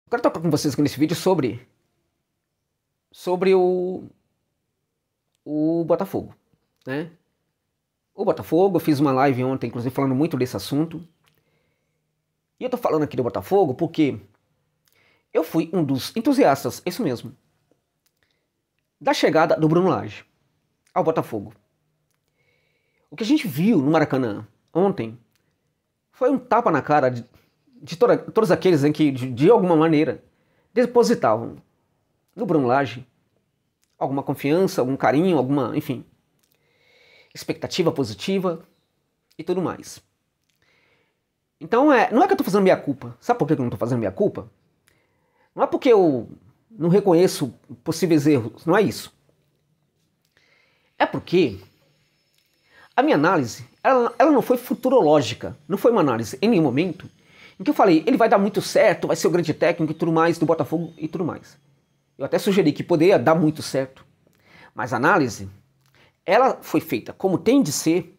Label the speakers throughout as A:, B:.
A: Eu quero tocar com vocês aqui nesse vídeo sobre o Botafogo, né? O Botafogo, eu fiz uma live ontem, inclusive, falando muito desse assunto. E eu tô falando aqui do Botafogo porque eu fui um dos entusiastas, isso mesmo, da chegada do Bruno Lage ao Botafogo. O que a gente viu no Maracanã ontem foi um tapa na cara de todos aqueles em que, de alguma maneira, depositavam no Bruno Lage alguma confiança, algum carinho, alguma, enfim, expectativa positiva e tudo mais. Então, não é que eu tô fazendo minha culpa. Sabe por que eu não tô fazendo minha culpa? Não é porque eu não reconheço possíveis erros, não é isso. É porque a minha análise, ela não foi futurológica, não foi uma análise em nenhum momento em que eu falei, ele vai dar muito certo, vai ser o grande técnico e tudo mais do Botafogo e tudo mais. Eu até sugeri que poderia dar muito certo, mas a análise, ela foi feita como tem de ser,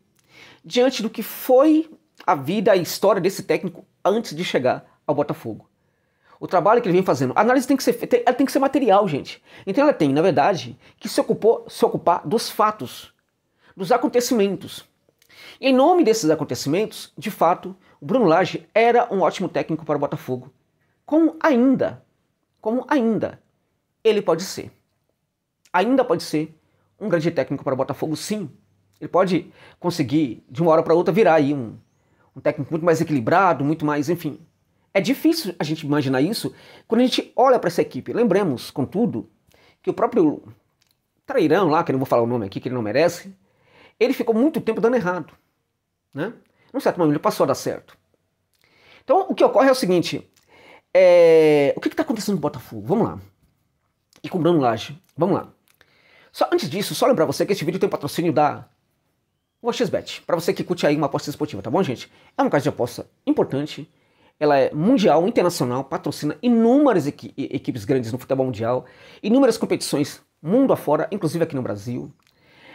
A: diante do que foi a vida, a história desse técnico antes de chegar ao Botafogo. O trabalho que ele vem fazendo, a análise tem que ser feita, ela tem que ser material, gente. Então ela tem, na verdade, que se ocupar dos fatos, dos acontecimentos. E em nome desses acontecimentos, de fato, o Bruno Lage era um ótimo técnico para o Botafogo. Como ainda ele pode ser. Ainda pode ser um grande técnico para o Botafogo, sim. Ele pode conseguir, de uma hora para outra, virar aí um técnico muito mais equilibrado, muito mais, enfim. É difícil a gente imaginar isso quando a gente olha para essa equipe. Lembremos, contudo, que o próprio trairão lá, que eu não vou falar o nome aqui, que ele não merece, ele ficou muito tempo dando errado, né? Num certo momento ele passou a dar certo. Então o que ocorre é o seguinte, o que está acontecendo no Botafogo? Vamos lá. E com o Bruno Lage, vamos lá. Só antes disso, só lembrar você que esse vídeo tem patrocínio da OneXBet, para você que curte aí uma aposta esportiva, tá bom, gente? É uma casa de aposta importante, ela é mundial, internacional, patrocina inúmeras equipes grandes no futebol mundial, inúmeras competições mundo afora, inclusive aqui no Brasil.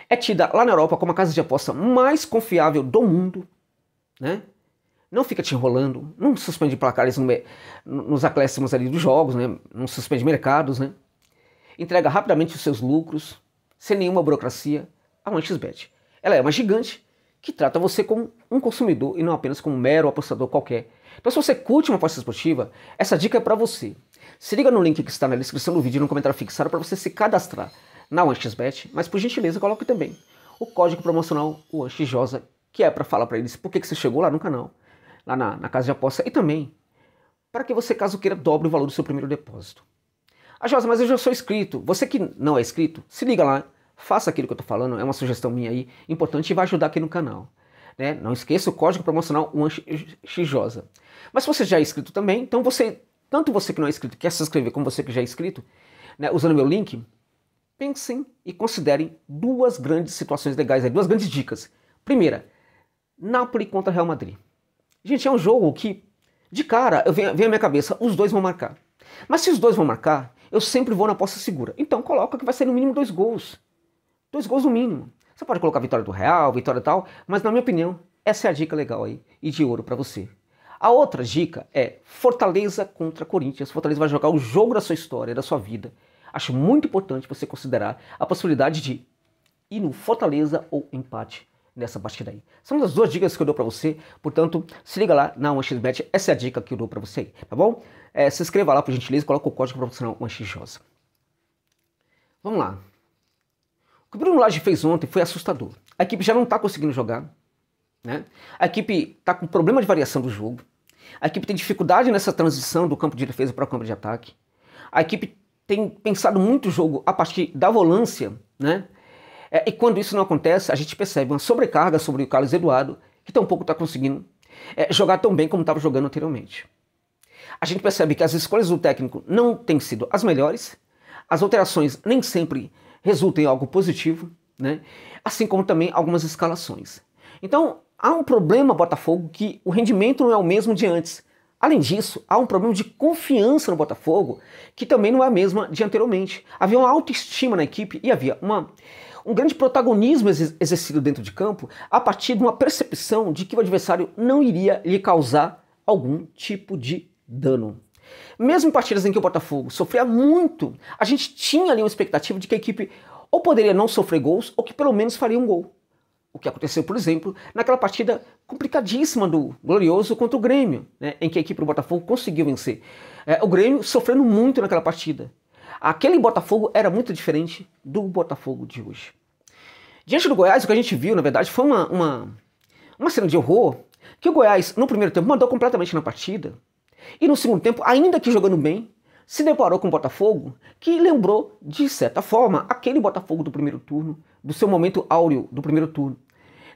A: É tida lá na Europa como a casa de aposta mais confiável do mundo, né? Não fica te enrolando, não suspende placares nos acréscimos ali dos jogos, né? Não suspende mercados, né? Entrega rapidamente os seus lucros, sem nenhuma burocracia, a OneXBet. Ela é uma gigante que trata você como um consumidor e não apenas como um mero apostador qualquer. Então se você curte uma aposta esportiva, essa dica é para você. Se liga no link que está na descrição do vídeo e no comentário fixado para você se cadastrar na OneXBet, mas por gentileza coloque também o código promocional OneXJosa, que é para falar para eles por que você chegou lá no canal, lá na casa de aposta, e também para que você, caso queira, dobre o valor do seu primeiro depósito. Ah, Josa, mas eu já sou inscrito. Você que não é inscrito, se liga lá, faça aquilo que eu estou falando, é uma sugestão minha aí, importante e vai ajudar aqui no canal. Né? Não esqueça o código promocional OneXJosa. Mas se você já é inscrito também, então tanto você que não é inscrito quer se inscrever, como você que já é inscrito, né, usando meu link, pensem e considerem duas grandes situações legais, duas grandes dicas. Primeira, Napoli contra Real Madrid. Gente, é um jogo que, de cara, vem à minha cabeça, os dois vão marcar. Mas se os dois vão marcar, eu sempre vou na aposta segura. Então coloca que vai ser no mínimo 2 gols. 2 gols no mínimo. Você pode colocar vitória do Real, vitória e tal, mas na minha opinião, essa é a dica legal aí e de ouro para você. A outra dica é Fortaleza contra Corinthians. Fortaleza vai jogar o jogo da sua história, da sua vida. Acho muito importante você considerar a possibilidade de ir no Fortaleza ou empate nessa partida aí. São as duas dicas que eu dou pra você, portanto, se liga lá na OneXBet, essa é a dica que eu dou pra você aí, tá bom? Se inscreva lá por gentileza, coloca o código promocional OneXJosa. Vamos lá. O que o Bruno Lage fez ontem foi assustador. A equipe já não tá conseguindo jogar, né? A equipe tá com problema de variação do jogo. A equipe tem dificuldade nessa transição do campo de defesa para o campo de ataque. A equipe tem pensado muito o jogo a partir da volância, né? E quando isso não acontece, a gente percebe uma sobrecarga sobre o Carlos Eduardo, que tampouco está conseguindo jogar tão bem como estava jogando anteriormente. A gente percebe que as escolhas do técnico não têm sido as melhores, as alterações nem sempre resultam em algo positivo, né? Assim como também algumas escalações. Então, há um problema, Botafogo, que o rendimento não é o mesmo de antes. Além disso, há um problema de confiança no Botafogo, que também não é a mesma de anteriormente. Havia uma autoestima na equipe e havia um grande protagonismo exercido dentro de campo a partir de uma percepção de que o adversário não iria lhe causar algum tipo de dano. Mesmo em partidas em que o Botafogo sofria muito, a gente tinha ali uma expectativa de que a equipe ou poderia não sofrer gols, ou que pelo menos faria um gol. O que aconteceu, por exemplo, naquela partida complicadíssima do Glorioso contra o Grêmio, né, em que a equipe do Botafogo conseguiu vencer. O Grêmio sofrendo muito naquela partida. Aquele Botafogo era muito diferente do Botafogo de hoje. Diante do Goiás, o que a gente viu, na verdade, foi uma cena de horror, que o Goiás, no primeiro tempo, mandou completamente na partida, e no segundo tempo, ainda que jogando bem, se deparou com o Botafogo, que lembrou, de certa forma, aquele Botafogo do primeiro turno, do seu momento áureo do primeiro turno.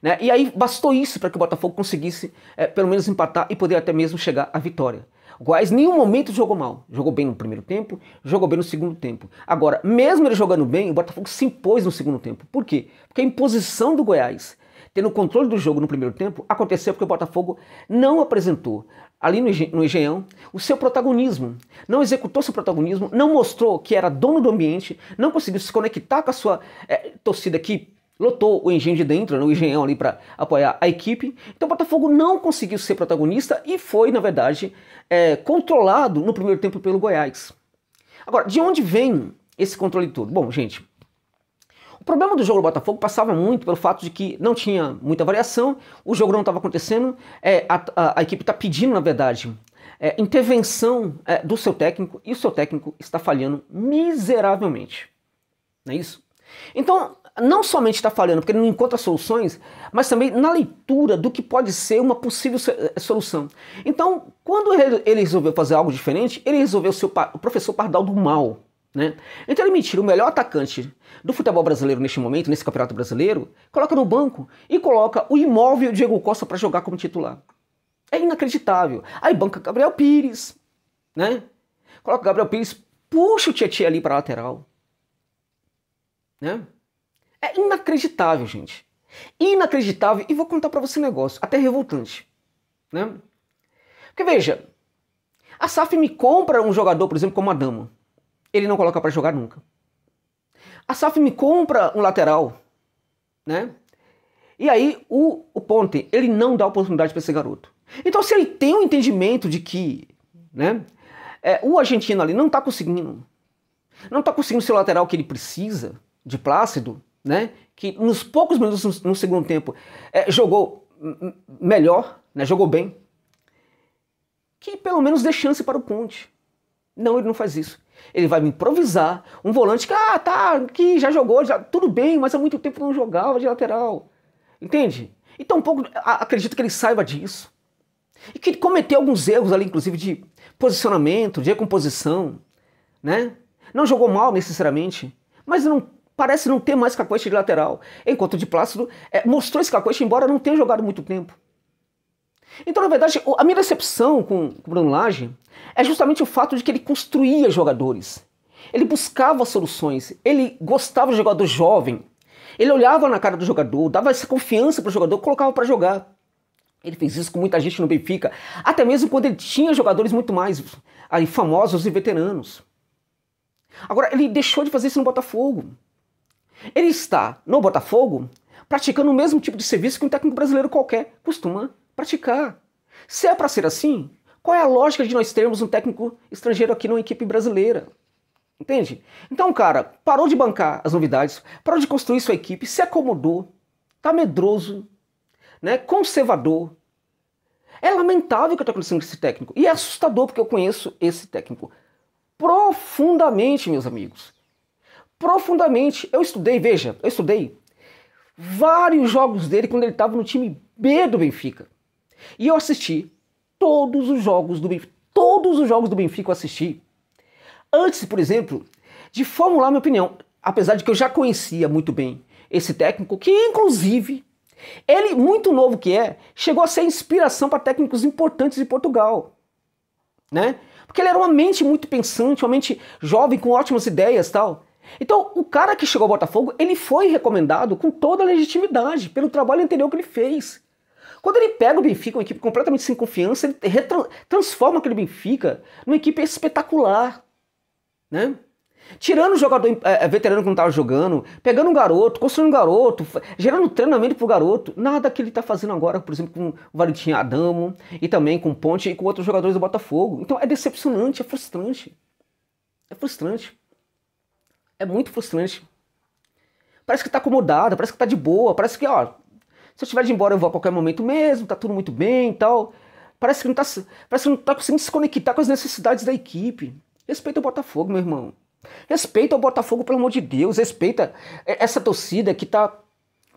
A: Né? E aí bastou isso para que o Botafogo conseguisse pelo menos empatar e poder até mesmo chegar à vitória. O Goiás em nenhum momento jogou mal. Jogou bem no primeiro tempo, jogou bem no segundo tempo. Agora, mesmo ele jogando bem, o Botafogo se impôs no segundo tempo. Por quê? Porque a imposição do Goiás, tendo o controle do jogo no primeiro tempo, aconteceu porque o Botafogo não apresentou ali no Engenhão o seu protagonismo. Não executou seu protagonismo, não mostrou que era dono do ambiente, não conseguiu se conectar com a sua torcida que lotou o Engenho de dentro, o Engenhão ali para apoiar a equipe. Então o Botafogo não conseguiu ser protagonista e foi, na verdade, controlado no primeiro tempo pelo Goiás. Agora, de onde vem esse controle todo? Bom, gente, o problema do jogo do Botafogo passava muito pelo fato de que não tinha muita variação, o jogo não estava acontecendo, a equipe está pedindo, na verdade, intervenção do seu técnico, e o seu técnico está falhando miseravelmente. Não é isso? Então, não somente está falhando porque ele não encontra soluções, mas também na leitura do que pode ser uma possível solução. Então, quando ele resolveu fazer algo diferente, ele resolveu ser o professor Pardal do mal. Né? Então ele me tira o melhor atacante do futebol brasileiro neste momento, nesse campeonato brasileiro, coloca no banco e coloca o imóvel Diego Costa para jogar como titular. É inacreditável. Aí banca Gabriel Pires, né? Coloca o Gabriel Pires, puxa o Tietchan ali para a lateral. Né? É inacreditável, gente. Inacreditável. E vou contar para você um negócio, até revoltante. Né? Porque veja, a SAF me compra um jogador, por exemplo, como Adamo. Ele não coloca para jogar nunca. A SAF me compra um lateral, né? E aí o Ponte, ele não dá oportunidade para esse garoto. Então se ele tem um entendimento de que, né, o argentino ali não está conseguindo ser o lateral que ele precisa, de Plácido, né, que nos poucos minutos no segundo tempo jogou melhor, né, jogou bem, que pelo menos dê chance para o Ponte. Não, ele não faz isso. Ele vai me improvisar um volante que já jogou, tudo bem, mas há muito tempo não jogava de lateral. Entende? E tampouco acredito que ele saiba disso. E que ele cometeu alguns erros ali, inclusive de posicionamento, de recomposição. Né? Não jogou mal necessariamente, mas parece não ter mais cacoete de lateral. Enquanto o de Plácido mostrou esse cacoete, embora não tenha jogado muito tempo. Então, na verdade, a minha decepção com o Bruno Lage é justamente o fato de que ele construía jogadores. Ele buscava soluções, ele gostava de jogador jovem, ele olhava na cara do jogador, dava essa confiança para o jogador, colocava para jogar. Ele fez isso com muita gente no Benfica, até mesmo quando ele tinha jogadores muito mais aí, famosos e veteranos. Agora, ele deixou de fazer isso no Botafogo. Ele está no Botafogo praticando o mesmo tipo de serviço que um técnico brasileiro qualquer costuma praticar. Se é para ser assim, qual é a lógica de nós termos um técnico estrangeiro aqui numa equipe brasileira? Entende? Então, cara, parou de bancar as novidades, parou de construir sua equipe, se acomodou, tá medroso, né, conservador. É lamentável o que está acontecendo com esse técnico. E é assustador porque eu conheço esse técnico profundamente, meus amigos. Profundamente. Eu estudei vários jogos dele quando ele estava no time B do Benfica. E eu assisti todos os jogos do Benfica. Todos os jogos do Benfica eu assisti. Antes, por exemplo, de formular minha opinião. Apesar de que eu já conhecia muito bem esse técnico, que inclusive, ele, muito novo que chegou a ser inspiração para técnicos importantes de Portugal. Né? Porque ele era uma mente muito pensante, uma mente jovem, com ótimas ideias e tal. Então, o cara que chegou ao Botafogo, ele foi recomendado com toda a legitimidade pelo trabalho anterior que ele fez. Quando ele pega o Benfica, uma equipe completamente sem confiança, ele transforma aquele Benfica numa equipe espetacular. Né? Tirando o jogador veterano que não estava jogando, pegando um garoto, construindo um garoto, gerando treinamento pro garoto. Nada que ele está fazendo agora, por exemplo, com o Valentim Adamo e também com o Ponte e com outros jogadores do Botafogo. Então é decepcionante, é frustrante. É frustrante. É muito frustrante. Parece que tá acomodado, parece que tá de boa, parece que, ó, se eu estiver de ir embora eu vou a qualquer momento mesmo, tá tudo muito bem e tal. Parece que não tá conseguindo se conectar com as necessidades da equipe. Respeita o Botafogo, meu irmão. Respeita o Botafogo, pelo amor de Deus. Respeita essa torcida que tá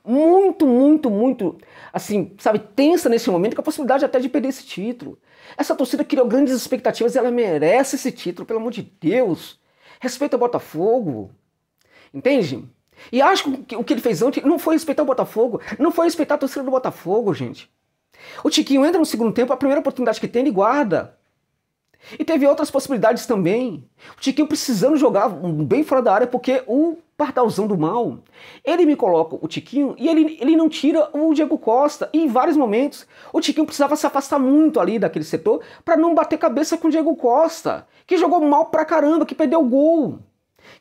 A: muito, muito, muito, assim, sabe, tensa nesse momento, com a possibilidade até de perder esse título. Essa torcida criou grandes expectativas e ela merece esse título, pelo amor de Deus. Respeita o Botafogo. Entende? E acho que o que ele fez ontem não foi respeitar o Botafogo, não foi respeitar a torcida do Botafogo, gente. O Tiquinho entra no segundo tempo, a primeira oportunidade que tem, ele guarda. E teve outras possibilidades também. O Tiquinho precisando jogar bem fora da área, porque o Pardalzão do mal, ele me coloca o Tiquinho e ele não tira o Diego Costa. E em vários momentos, o Tiquinho precisava se afastar muito ali daquele setor para não bater cabeça com o Diego Costa, que jogou mal pra caramba, que perdeu o gol.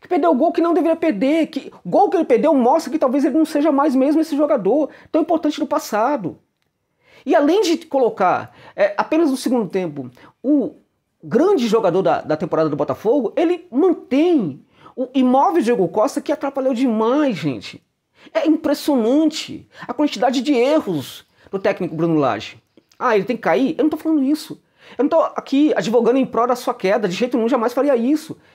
A: Que perdeu o gol que não deveria perder. Que o gol que ele perdeu mostra que talvez ele não seja mais mesmo esse jogador tão importante do passado. E além de colocar apenas no segundo tempo o grande jogador da temporada do Botafogo, ele mantém o imóvel Diego Costa, que atrapalhou demais, gente. É impressionante a quantidade de erros do técnico Bruno Lage. Ah, ele tem que cair? Eu não tô falando isso. Eu não tô aqui advogando em prol da sua queda, de jeito nenhum, jamais faria isso.